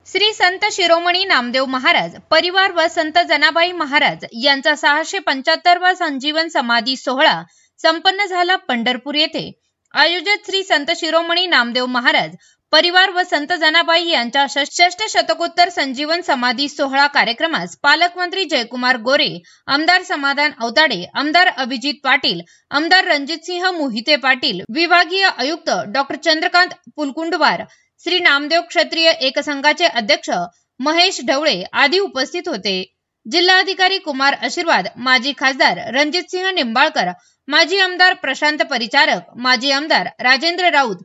श्री संत शिरोमणी नामदेव महाराज परिवार व संत जनाबाई महाराज यांचा 675वा संजीवन समाधी सोहळा संपन्न झाला पंढरपूर येथे। आयोजित श्री संत शिरोमणी नामदेव महाराज परिवार व संत जनाबाई यांच्या षष्ठ शतकोत्तर संजीवन समाधी सोहळा कार्यक्रमास पालकमंत्री जयकुमार गोरे, आमदार समाधान अवताडे, आमदार अभिजित पाटील, आमदार रणजितसिंह मोहिते पाटील, विभागीय आयुक्त डॉक्टर चंद्रकांत पुलकुंडवार, श्री नामदेव क्षत्रिय एकसंघाचे अध्यक्ष महेश ढवळे आदी उपस्थित होते। जिल्हाधिकारी कुमार आशीर्वाद, माजी खासदार रणजितसिंह निंबाळकर, माजी आमदार प्रशांत परिचारक, माजी आमदार राजेंद्र राऊत,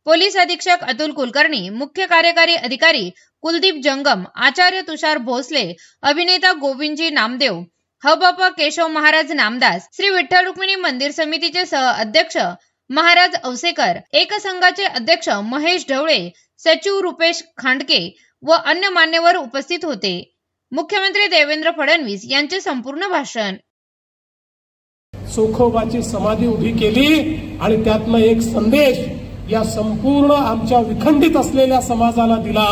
पोलीस अधीक्षक अतुल कुलकर्णी, मुख्य कार्यकारी अधिकारी कुलदीप जंगम, आचार्य तुषार भोसले, अभिनेता गोविंदजी नामदेव, हबापा केशव महाराज नामदास, श्री विठ्ठल रुक्मिणी मंदिर समितीचे सह अध्यक्ष महाराज औसेकर, एकसंघाचे अध्यक्ष महेश ढवळे, सचिव रुपेश खांडके व अन्य मान्यवर उपस्थित होते। मुख्यमंत्री देवेंद्र फडणवीस यांचे संपूर्ण भाषण। सुखोबाची समाधी उभी केली आणि त्यातनं एक संदेश या संपूर्ण आमच्या विखंडित असलेल्या समाजाला दिला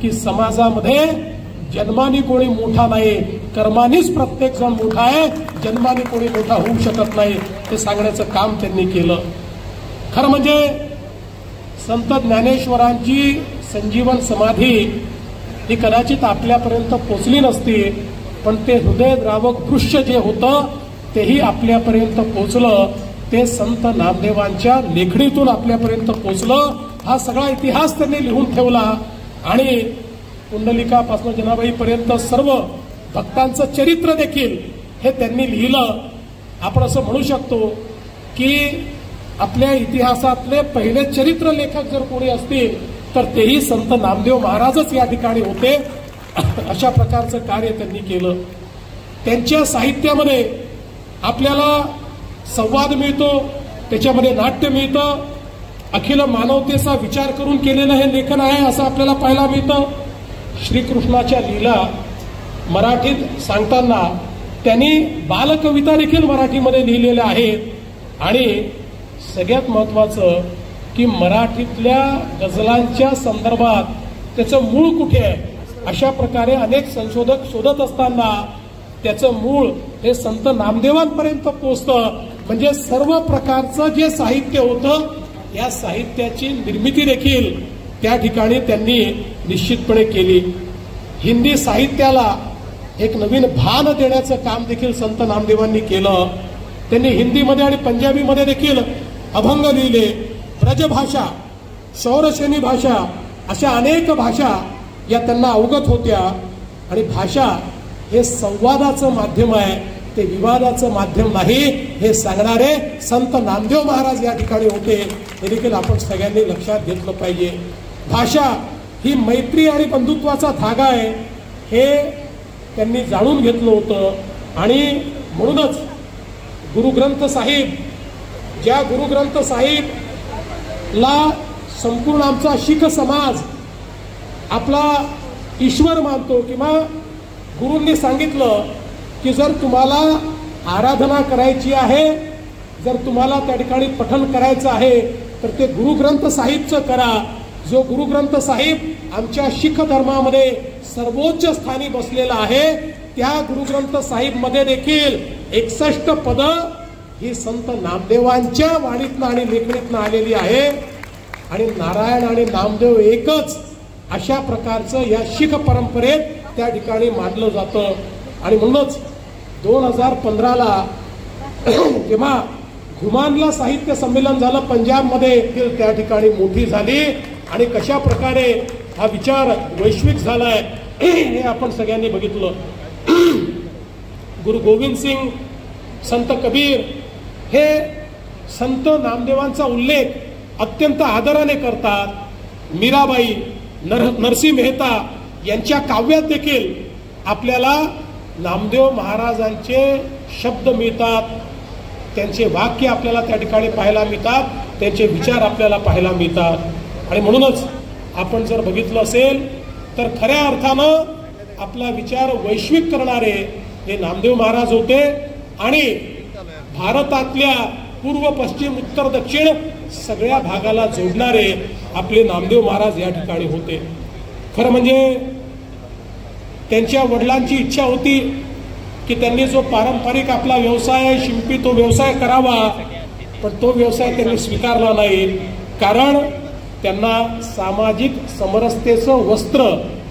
की समाजामध्ये जन्माने कोणी मोठा नाही, कर्मानेच प्रत्येक जण मोठा आहे, जन्माने कोणी मोठा होऊ शकत नाही हे सांगण्याचं काम त्यांनी केलं। खरं म्हणजे संत ज्ञानेश्वरांची संजीवन समाधी ही कदाचित आपल्यापर्यंत पोचली नसती, पण ते हृदयद्रावक दृश्य जे होतं तेही आपल्यापर्यंत पोचलं। ते संत नामदेवांच्या लेखणीतून आपल्यापर्यंत पोचलं। हा सगळा इतिहास त्यांनी लिहून ठेवला आणि पुंडलिकापासून जनाबाईपर्यंत सर्व भक्तांचं चरित्र देखील हे त्यांनी लिहिलं। आपण असं म्हणू शकतो की आपल्या इतिहासातले पहिले चरित्र लेखक जर कोणी असतील तर तेही संत नामदेव महाराजच या ठिकाणी होते। अशा प्रकारचं कार्य त्यांनी केलं। त्यांच्या साहित्यामध्ये आपल्याला संवाद मिळतो, त्याच्यामध्ये नाट्य मिळतं, अखिल मानवतेचा विचार करून केलेलं हे लेखन आहे असं आपल्याला पाहायला मिळतं। श्रीकृष्णाच्या लीला मराठीत सांगताना त्यांनी बालकविता देखील मराठीमध्ये लिहिलेल्या आहेत आणि सगळ्यात महत्वाचं की मराठीतल्या गझलांच्या संदर्भात त्याचं मूळ कुठे आहे अशा प्रकारे अनेक संशोधक शोधत असताना त्याचं मूळ हे संत नामदेवांपर्यंत पोहोचतं। म्हणजे सर्व प्रकारचं जे साहित्य होतं या साहित्याची निर्मिती देखील त्या ठिकाणी त्यांनी निश्चितपणे केली। हिंदी साहित्याला एक नवीन भान देण्याचं काम देखील संत नामदेवांनी केलं। त्यांनी हिंदीमध्ये आणि पंजाबीमध्ये देखील अभंग लिहिले। ब्रजभाषा, सौरसेनी भाषा अशा अनेक भाषा या त्यांना अवगत होत्या आणि भाषा हे संवादाचं माध्यम आहे, ते विवादाचं माध्यम नाही हे सांगणारे संत नामदेव महाराज या ठिकाणी होते। हे देखील आपण सगळ्यांनी लक्षात घेतलं पाहिजे। भाषा ही मैत्री आणि बंधुत्वाचा धागा आहे हे त्यांनी जाणून घेतलं होतं आणि म्हणूनच गुरुग्रंथ साहिब, ज्या गुरुग्रंथ साहिबला संपूर्ण आमचा शीख समाज आपला ईश्वर मानतो किंवा गुरूंनी सांगितलं की जर तुम्हाला आराधना करायची आहे, जर तुम्हाला त्या ठिकाणी पठण करायचं आहे तर ते गुरुग्रंथ साहिबचं करा। जो गुरुग्रंथ साहिब आमच्या शीख धर्मामध्ये सर्वोच्च स्थानी बसलेला आहे त्या गुरुग्रंथ साहिब मध्ये देखील 61 पदं ही संत नामदेवांच्या वाणीतनं आणि लेखणीतनं आलेली आहे आणि नारायण आणि नामदेव एकच अशा प्रकारचं या शीख परंपरेत त्या ठिकाणी मानलं जातं। आणि म्हणूनच 2015ला जेव्हा घुमानला साहित्य संमेलन झालं पंजाबमध्ये त्या ठिकाणी मोठी झाली आणि कशा प्रकारे हा विचार वैश्विक झालाय हे आपण सगळ्यांनी बघितलं। गुरु गोविंद सिंग, संत कबीर हे संत नामदेवांचा उल्लेख अत्यंत आदराने करतात। मीराबाई, नरसिंह मेहता यांच्या काव्यात देखील आपल्याला नामदेव महाराजांचे शब्द मिळतात, त्यांचे वाक्य आपल्याला त्या ठिकाणी पाहायला मिळतात, त्यांचे विचार आपल्याला पाहायला मिळतात। आणि म्हणूनच आपण जर बघितलं असेल तर खऱ्या अर्थानं आपला विचार वैश्विक करणारे हे नामदेव महाराज होते आणि भारतातल्या पूर्व, पश्चिम, उत्तर, दक्षिण सगळ्या भागाला जोडणारे आपले नामदेव महाराज या ठिकाणी होते। खरं म्हणजे त्यांच्या वडिलांची इच्छा होती की त्यांनी जो पारंपरिक आपला व्यवसाय आहे शिंपी तो व्यवसाय करावा, पण तो व्यवसाय त्यांनी स्वीकारला नाही, कारण त्यांना सामाजिक समरसतेचं वस्त्र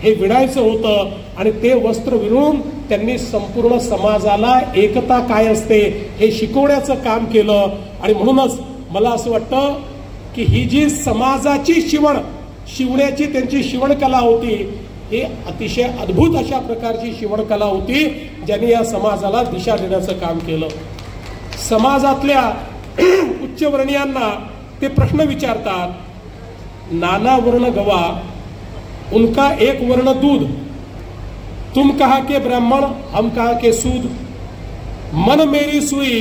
हे विणायचं होतं आणि ते वस्त्र विणून त्यांनी संपूर्ण समाजाला एकता काय असते हे शिकवण्याचं काम केलं. आणि म्हणूनच मला असं वाटतं की ही जी समाजाची शिवण्याची त्यांची शिवणकला होती ही अतिशय अद्भुत अशा प्रकारची शिवणकला होती, ज्यांनी या समाजाला दिशा देण्याचं काम केलं. समाजातल्या उच्चवर्णीयांना ते प्रश्न विचारतात, नाना वर्ण गवा उनका एक वर्ण दूध, तुम कहा के ब्राह्मण हम कहा के सूद, मन मेरी सुई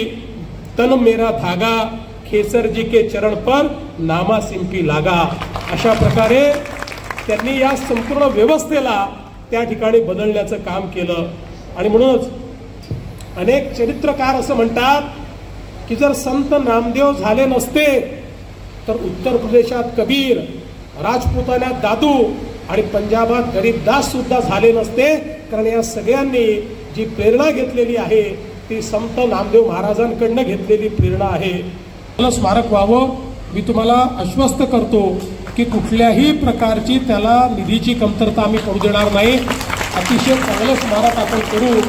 तन मेरा धागा, खेसर जी के चरण पर नामा सिंपी लागा. अशा प्रकारे त्यांनी या संपूर्ण व्यवस्थेला त्या ठिकाणी बदलण्याचं काम केलं. आणि म्हणूनच अनेक चरित्रकार असं म्हणतात की जर संत नामदेव झाले नसते तर उत्तर प्रदेशात कबीर, राजपुतान्यात दादू आणि पंजाबात गरीबदास सुद्धा झाले नसते, कारण या सगळ्यांनी जी प्रेरणा घेतलेली आहे ती संत नामदेव महाराजांकडनं घेतलेली प्रेरणा आहे. मला स्मारक व्हावं, मी तुम्हाला आश्वस्त करतो की कुठल्याही प्रकारची त्याला निधीची कमतरता आम्ही पडू देणार नाही. अतिशय चांगलं स्मारक आपण करू,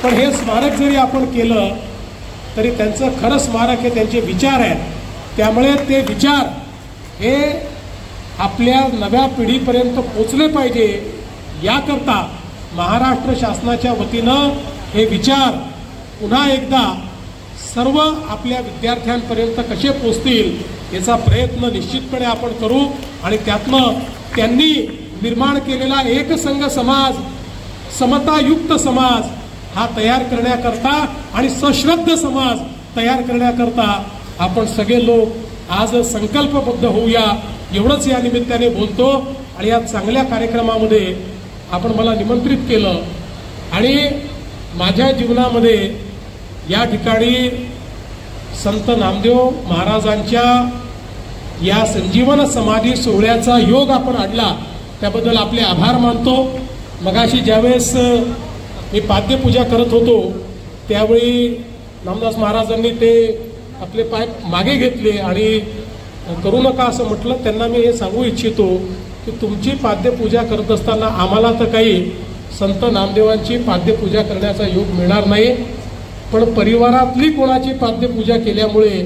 पण हे स्मारक जरी आपण केलं तरी त्यांचं खरं स्मारक हे त्यांचे विचार आहेत. त्यामुळे ते विचार हे आपल्या नव्या पिढीपर्यंत पोचले पाहिजे, याकरता महाराष्ट्र शासनाच्या वतीनं हे विचार पुन्हा एकदा सर्व आपल्या विद्यार्थ्यांपर्यंत कसे पोचतील याचा प्रयत्न निश्चितपणे आपण करू. आणि त्यातनं त्यांनी निर्माण केलेला एकसंघ समाज, समतायुक्त समाज हा तयार करण्याकरता आणि सश्रद्ध समाज तयार करण्याकरता आपण सगळे लोक आज संकल्पबद्ध होऊया, एवढंच या निमित्ताने बोलतो. आणि या चांगल्या कार्यक्रमामध्ये आपण मला निमंत्रित केलं आणि माझ्या जीवनामध्ये या ठिकाणी संत नामदेव महाराजांच्या या संजीवन समाधी सोहळ्याचा योग आपण आणला, त्याबद्दल आपले आभार मानतो. मगाशी ज्यावेळेस मी पाद्यपूजा करत होतो त्यावेळी नामदास महाराजांनी ते आपले पाय मागे घेतले आणि करू नका असं म्हटलं. त्यांना मी हे सांगू इच्छितो की तुमची पाद्यपूजा करत असताना आम्हाला तर काही संत नामदेवांची पाद्यपूजा करण्याचा योग मिळणार नाही, पण परिवारातली कोणाची पाद्यपूजा केल्यामुळे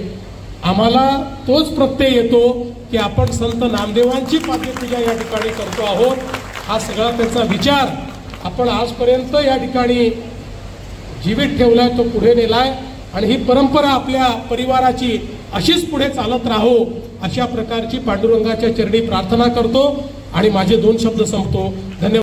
आम्हाला तोच प्रत्यय येतो की आपण संत नामदेवांची पाद्यपूजा या ठिकाणी करतो आहोत. हा सगळा त्याचा विचार आपण आजपर्यंत या ठिकाणी जीवित ठेवलाय, तो पुढे नेलाय आणि ही परंपरा आपल्या परिवाराची अशीच पुढे चालत राहो अशा प्रकारची पांडुरंगाच्या चरणी प्रार्थना करतो आणि माझे 2 शब्द संपतो. धन्यवाद.